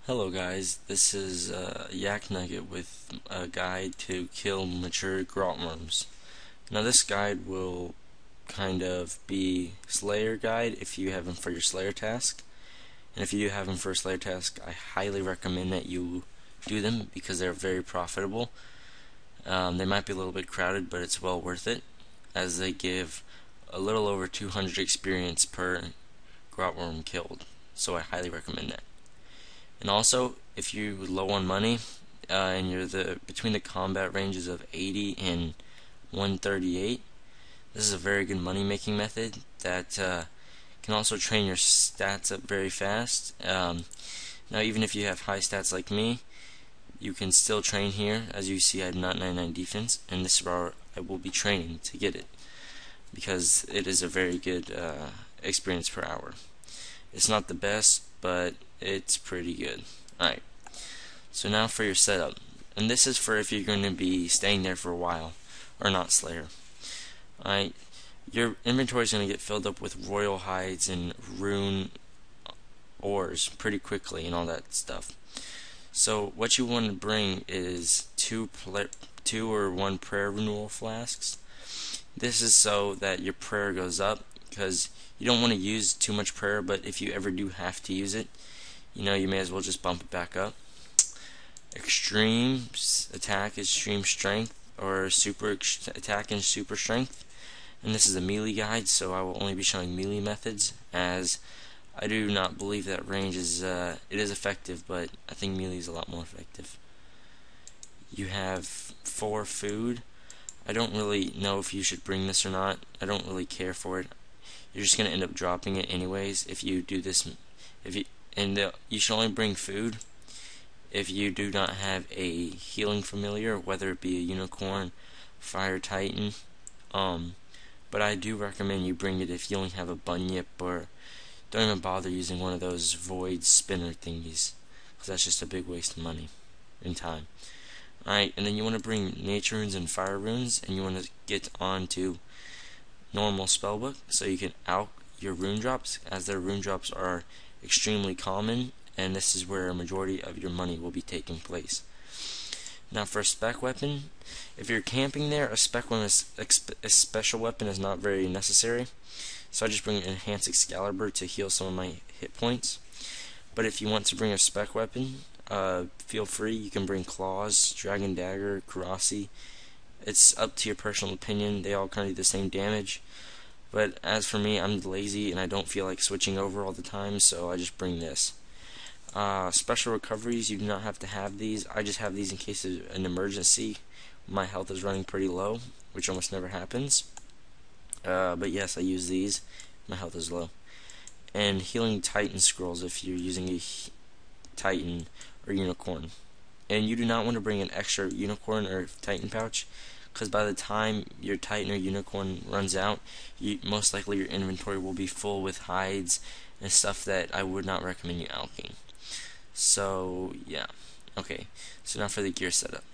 Hello guys, this is Yak Nugget with a guide to kill mature grotworms. Now this guide will kind of be Slayer guide if you have him for your Slayer task. And if you do have him for a Slayer task, I highly recommend that you do them because they're very profitable. They might be a little bit crowded, but it's well worth it as they give a little over 200 experience per grotworm killed. So I highly recommend that. And also, if you're low on money and you're between the combat ranges of 80 and 138, this is a very good money making method that can also train your stats up very fast. Now, even if you have high stats like me, you can still train here. As you see, I have not 99 defense, and this is where I will be training to get it because it is a very good experience per hour. It's not the best, but it's pretty good. Alright, so now for your setup. And this is for if you're going to be staying there for a while, or not Slayer. Alright, your inventory is going to get filled up with royal hides and rune ores pretty quickly and all that stuff. So what you want to bring is two or one prayer renewal flasks. This is so that your prayer goes up, because you don't want to use too much prayer, but if you ever do have to use it, you may as well just bump it back up. Extreme attack is extreme strength, or super attack and super strength. And this is a melee guide, so I will only be showing melee methods, as I do not believe that range is it is effective, but I think melee is a lot more effective. You have 4 food. I don't really know if you should bring this or not. I don't really care for it. You're just going to end up dropping it anyways if you do this. You should only bring food if you do not have a healing familiar, whether it be a unicorn, fire titan. But I do recommend you bring it if you only have a bunyip, or don't even bother using one of those void spinner thingies, because that's just a big waste of money and time. Alright, and then you want to bring nature runes and fire runes, and you want to get onto normal spellbook so you can out your rune drops, as their rune drops are extremely common, and this is where a majority of your money will be taking place. Now for a spec weapon, if you're camping there, a special weapon is not very necessary, so I just bring an enhanced Excalibur to heal some of my hit points. But if you want to bring a spec weapon, feel free. You can bring claws, dragon dagger, karasi. It's up to your personal opinion. They all kind of do the same damage. But as for me, I'm lazy and I don't feel like switching over all the time, so I just bring this. Special recoveries, you do not have to have these. I just have these in case of an emergency. My health is running pretty low, which almost never happens. But yes, I use these. My health is low. And healing titan scrolls if you're using a titan or unicorn. And you do not want to bring an extra unicorn or titan pouch, because by the time your titan or unicorn runs out, most likely your inventory will be full with hides and stuff that I would not recommend you alching. So yeah, okay. So now for the gear setup.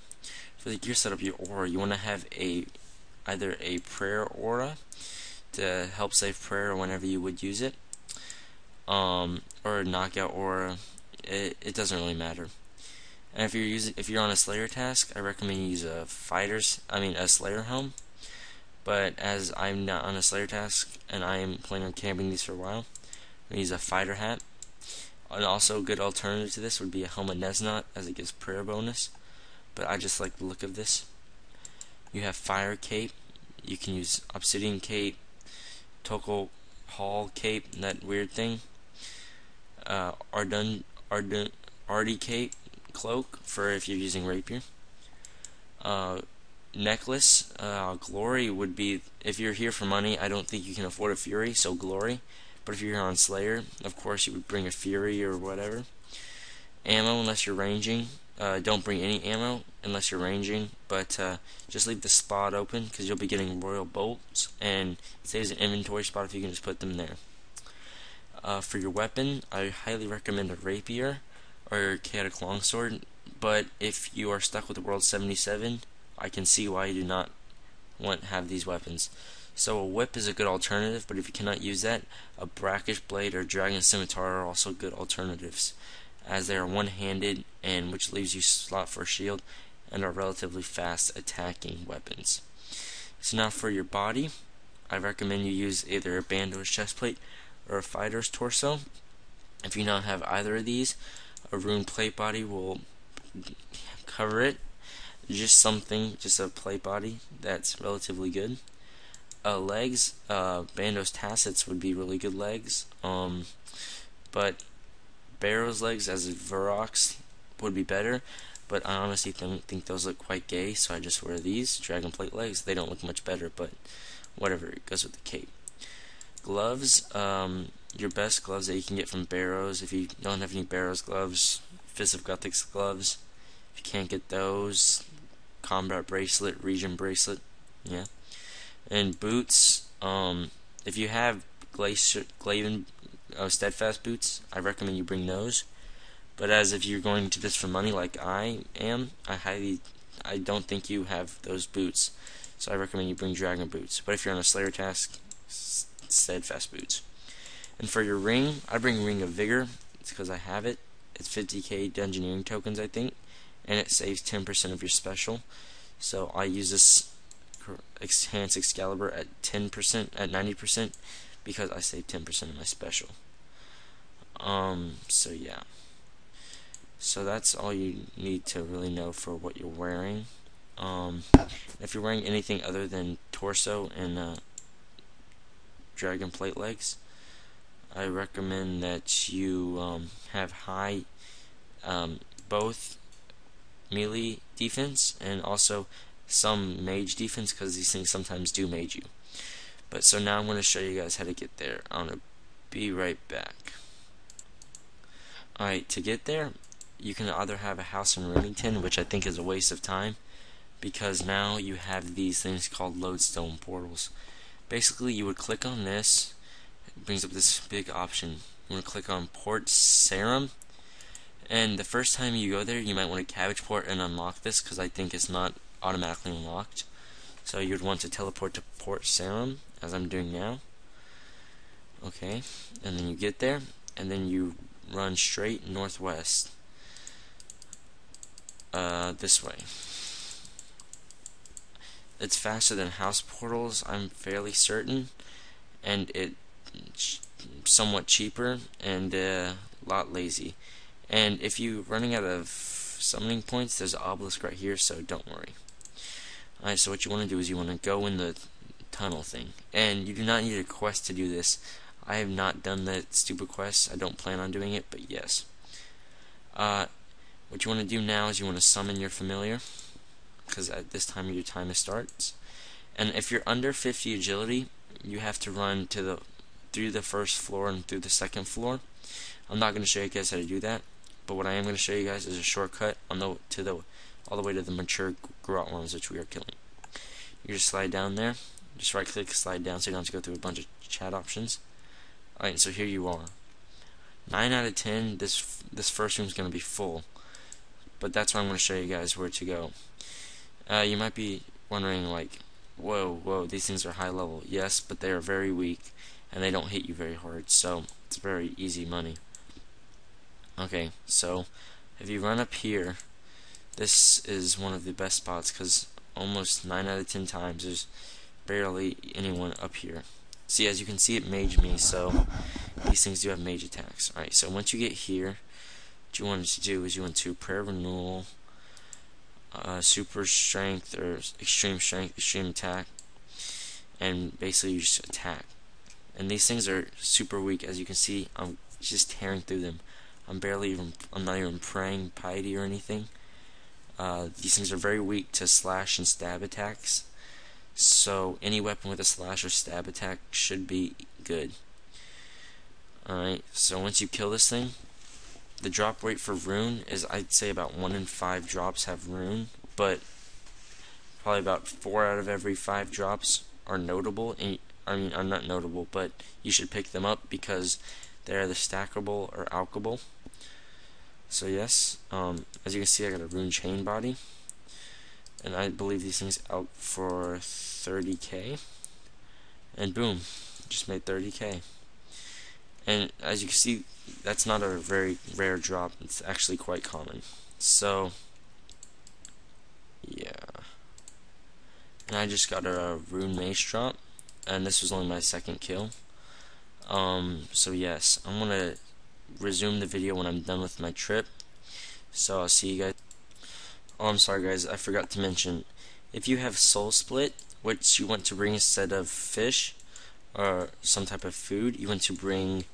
For the gear setup, your aura, you want to have either a prayer aura to help save prayer whenever you would use it, or a knockout aura. It doesn't really matter. And if you're on a Slayer task, I recommend you use a Slayer helm. But as I'm not on a Slayer task and I am planning on camping these for a while, I'm gonna use a fighter hat. And also a good alternative to this would be a helm of Neznot, as it gives prayer bonus. But I just like the look of this. You have fire cape. You can use obsidian cape, Tokal Hall cape, that weird thing. Ardi cape cloak for if you're using rapier. Necklace, glory would be, if you're here for money, I don't think you can afford a fury, so glory. But if you're here on Slayer, of course you would bring a fury or whatever. Ammo, unless you're ranging. Don't bring any ammo unless you're ranging, but just leave the spot open, because you'll be getting royal bolts, and it saves an inventory spot if you can just put them there. For your weapon, I highly recommend a rapier or chaotic longsword, but if you are stuck with the world 77, I can see why you do not want to have these weapons. So a whip is a good alternative, but if you cannot use that, a brackish blade or dragon scimitar are also good alternatives, as they are one-handed, and which leaves you slot for a shield, and are relatively fast attacking weapons. So now for your body, I recommend you use either a bando's chestplate or a fighter's torso. If you don't have either of these, a rune plate body will cover it. Just a plate body that's relatively good. Legs, bando's tassets would be really good legs. But Barrow's legs as a Varrox would be better, but I honestly think those look quite gay, so I just wear these dragon plate legs. They don't look much better, but whatever, it goes with the cape. Gloves, your best gloves that you can get from Barrow's. If you don't have any Barrow's gloves, Fist of Gothic's gloves. If you can't get those, combat bracelet, region bracelet, yeah. And boots, if you have Glaven steadfast boots, I recommend you bring those. But as if you're going to this for money like I am, I don't think you have those boots, so I recommend you bring dragon boots. But if you're on a Slayer task, steadfast boots. And for your ring, I bring Ring of Vigor. It's because I have it. It's 50k dungeoneering tokens, I think, and it saves 10% of your special. So I use this Enhanced Excalibur at 10%, at 90%, because I save 10% of my special. So yeah. So that's all you need to really know for what you're wearing. If you're wearing anything other than torso and dragon plate legs, I recommend that you have high both melee defense and also some mage defense, because these things sometimes do mage you. But so now I'm going to show you guys how to get there. I'm going to be right back. Alright, to get there, you can either have a house in Remington, which I think is a waste of time, because now you have these things called lodestone portals. Basically, you would click on this. It brings up this big option. You want to click on Port Serum, and the first time you go there, you might want to cabbage port and unlock this, because I think it's not automatically unlocked. So you'd want to teleport to Port Serum, as I'm doing now. Okay, and then you get there, and then you run straight northwest. This way. It's faster than house portals, I'm fairly certain, and it's somewhat cheaper and a lot lazy. And if you're running out of summoning points, there's an obelisk right here, so don't worry. Alright, so what you want to do is you want to go in the tunnel thing, and you do not need a quest to do this. I have not done that stupid quest. I don't plan on doing it, but yes. What you want to do now is you want to summon your familiar, because at this time your timer starts. And if you're under 50 agility, you have to run through the first floor and through the second floor. I'm not going to show you guys how to do that, but what I am going to show you guys is a shortcut all the way to the mature grotworms, which we are killing. You just slide down there, just right click, slide down, so you don't have to go through a bunch of chat options. Alright, so here you are. 9 out of 10, this first room is going to be full, but that's why I'm going to show you guys where to go. You might be wondering, like, whoa, these things are high level. Yes, but they are very weak, and they don't hit you very hard, so it's very easy money. Okay, so if you run up here, this is one of the best spots, because almost 9 out of 10 times there's barely anyone up here. See, as you can see, it maged me, so these things do have mage attacks. Alright, so once you get here, what you want to do is you want to prayer renewal, super strength or extreme strength, extreme attack, and basically you just attack. And these things are super weak. As you can see, I'm just tearing through them. I'm not even praying piety or anything. These things are very weak to slash and stab attacks, so any weapon with a slash or stab attack should be good. Alright, so once you kill this thing, the drop rate for rune is, I'd say, about 1 in 5 drops have rune, but probably about 4 out of every 5 drops are notable. Are not notable, but you should pick them up because they're either stackable or alchable. So yes, as you can see, I got a rune chain body, and I believe these things out for 30k, and boom, just made 30k. And as you can see, that's not a very rare drop. It's actually quite common. So yeah, and I just got a rune mace drop, and this was only my second kill. So yes, I'm gonna resume the video when I'm done with my trip. So I'll see you guys. Oh, I'm sorry guys, I forgot to mention, if you have soul split, which you want to bring instead of fish or some type of food, you want to bring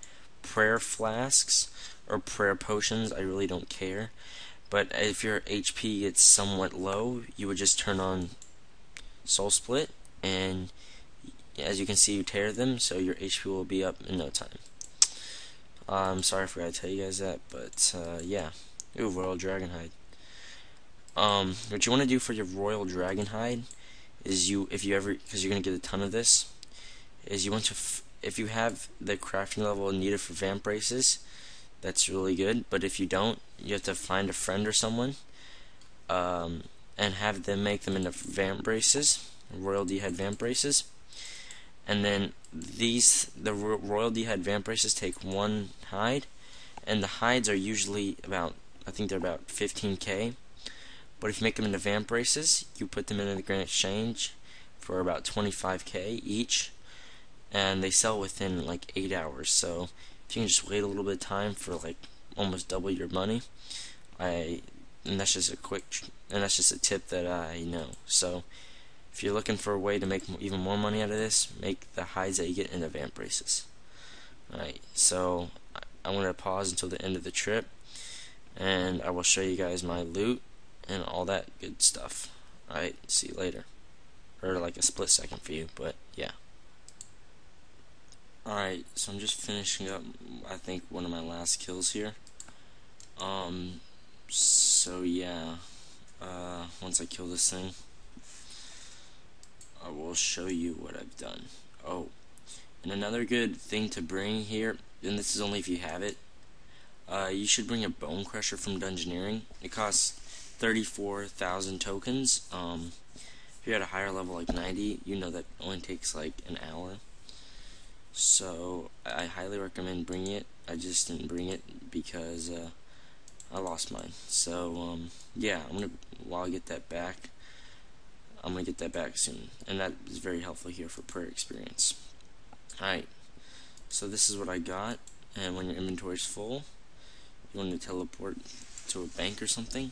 prayer flasks or prayer potions. I really don't care. But if your HP gets somewhat low, you would just turn on soul split, and as you can see, you tear them, so your HP will be up in no time. I'm sorry I forgot to tell you guys that, but yeah. Ooh, Royal Dragon Hide. What you want to do for your Royal Dragon Hide is if you ever, because you're gonna get a ton of this, is you want to, if you have the crafting level needed for vamp braces, that's really good. But if you don't, you have to find a friend or someone, and have them make them into vamp braces, Royal D-Hide vamp braces. And then the Royal D-Hide vamp braces take one hide, and the hides are usually about, I think they're about 15k. But if you make them into vamp braces, you put them in the Grand Exchange for about 25k each, and they sell within like 8 hours. So if you can just wait a little bit of time for like almost double your money, and that's just a tip that I know. So if you're looking for a way to make even more money out of this, make the hides that you get into vamp braces. Alright, so I'm going to pause until the end of the trip, and I will show you guys my loot and all that good stuff. Alright, see you later. Or like a split second for you, but yeah. Alright, so I'm just finishing up, I think, one of my last kills here. So yeah, once I kill this thing, I will show you what I've done. Oh, and another good thing to bring here, and this is only if you have it, you should bring a bone crusher from Dungeoneering. It costs 34,000 tokens. If you're at a higher level like 90, you know that only takes like an hour. So I highly recommend bringing it. I just didn't bring it because I lost mine. So yeah, while I get that back, I'm gonna get that back soon, and that is very helpful here for prayer experience. Alright, so this is what I got, and when your inventory is full, you want to teleport to a bank or something.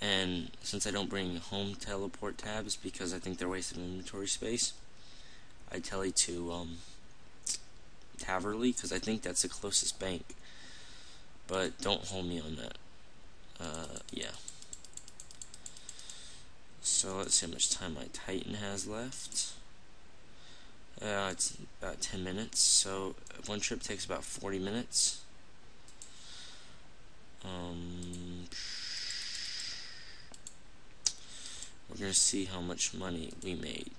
And since I don't bring home teleport tabs because I think they're wasting inventory space, I tell you to Taverly, because I think that's the closest bank. But don't hold me on that. Yeah. So let's see how much time my Titan has left. It's about 10 minutes, so one trip takes about 40 minutes. We're going to see how much money we made.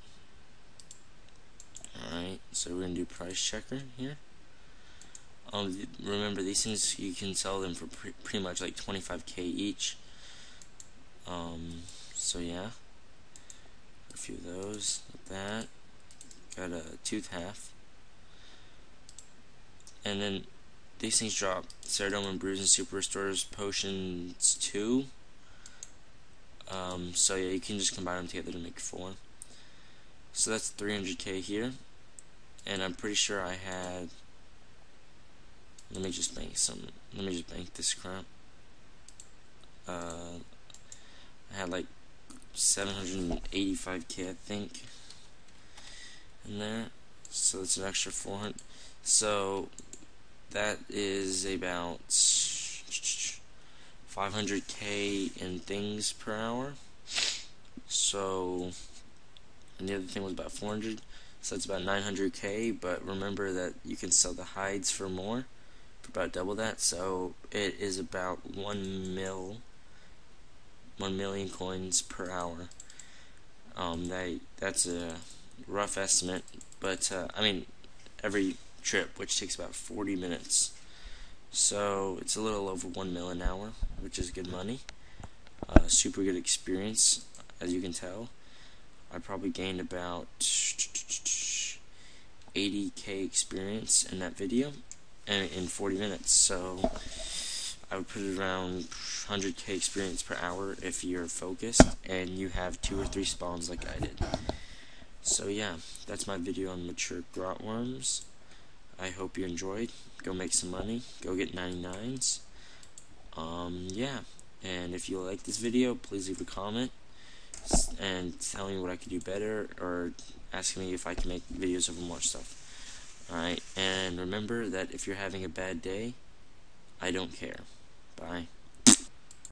Alright, so we're going to do price checker here. Remember, these things, you can sell them for pretty much like 25k each. So yeah, a few of those, like that. Got a tooth half. And then these things drop Ceradome and Brews and Super Restores Potions 2. So yeah, you can just combine them together to make 4. So that's 300k here. And I'm pretty sure I had, let me just bank this crap. I had like 785k, I think, in there. So it's an extra 400. So that is about 500k in things per hour. So, and the other thing was about 400. So that's about 900k. But remember that you can sell the hides for more, for about double that. So it is about 1 million coins per hour. That's a rough estimate, but I mean every trip, which takes about 40 minutes. So it's a little over 1 mil an hour, which is good money. Super good experience, as you can tell. I probably gained about 80k experience in that video. in 40 minutes. So I would put it around 100k experience per hour if you're focused and you have 2 or 3 spawns like I did. So yeah, that's my video on mature grotworms. I hope you enjoyed. Go make some money. Go get 99s. Yeah. And if you like this video, please leave a comment and tell me what I could do better, or ask me if I can make videos of more stuff. Alright, and remember that if you're having a bad day, I don't care. Bye.